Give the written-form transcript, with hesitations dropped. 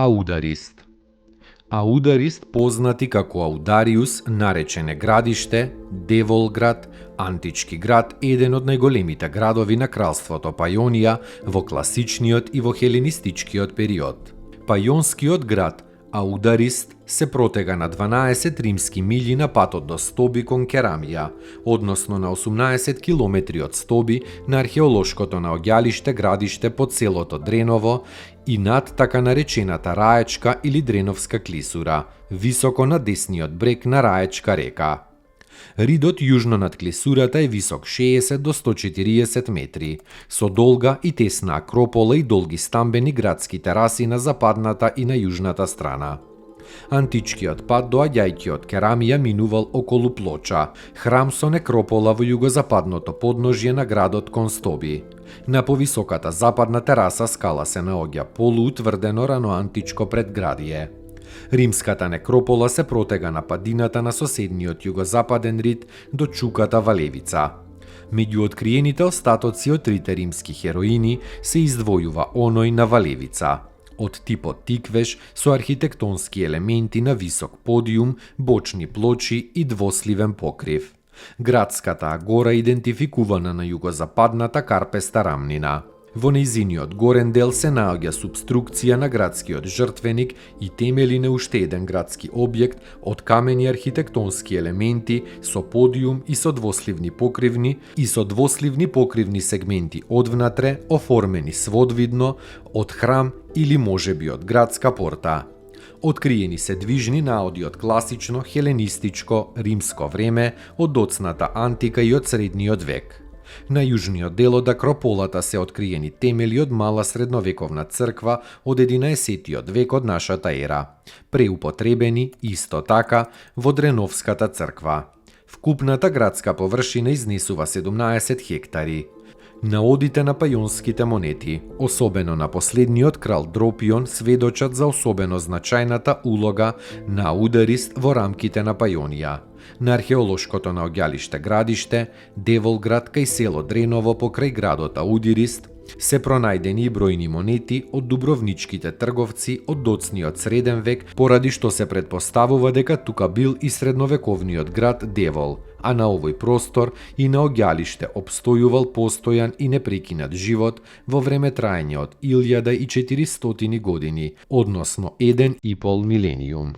Аударист. Аударист, познати како Аудариус, наречен е градиште, Деволград, антички град, еден од најголемите градови на кралството Пајонија во класичниот и во хеленистичкиот период. Пајонскиот град Аударист се протега на 12 римски милји на патот до Стоби кон Керамија, односно на 18 километри од Стоби на археолошкото наоѓалиште градиште под селото Дреново и над така наречената Раечка или Дреновска клисура, високо на десниот брег на Раечка река. Ридот јужно над клисурата е висок 60 до 140 метри, со долга и тесна акропола и долги стамбени градски тераси на западната и на јужната страна. Античкиот пат доаѓајќи од Керамија минувал околу Плоча, храм со некропола во југозападното подножје на градот кон Стоби. На повисоката западна тераса скала се наоѓа полуутврдено раноантичко предградие. Римската некропола се протега на падината на соседниот југозападен рид до Чуката Валевица. Меѓу откриените остатоци од трите римски хероини се издвојува оној на Валевица, од типот тиквеш со архитектонски елементи на висок подиум, бочни плочи и двосливен покрив. Градската агора идентификувана на југозападната Карпеста рамнина. Во нејзиниот горен дел се наоѓа субструкција на градскиот жртвеник и темели на уште еден градски објект од камени архитектонски елементи со подиум и со двосливни покривни сегменти одвнатре оформени сводвидно од храм или можеби од градска порта. Откриени се движни наоди од класично хеленистичко римско време, од доцната антика и од средниот век. На јужниот дел од акрополата се откриени темели од мала средновековна црква од 11 век од нашата ера, преупотребени исто така во Дреновската црква. Вкупната градска површина изнесува 17 хектари. Наодите на пајонските монети, особено на последниот крал Дропион, сведочат за особено значајната улога на Аударист во рамките на Пајонија. На археолошкото наоѓалиште градиште, Деволград кај село Дреново покрај градот Аудирист, се пронајдени и бројни монети од дубровничките трговци од доцниот среден век, поради што се претпоставува дека тука бил и средновековниот град Девол, а на овој простор и наоѓалиште опстојувал постојан и непрекинат живот во време траење од 1400 години, односно 1,5 милениум.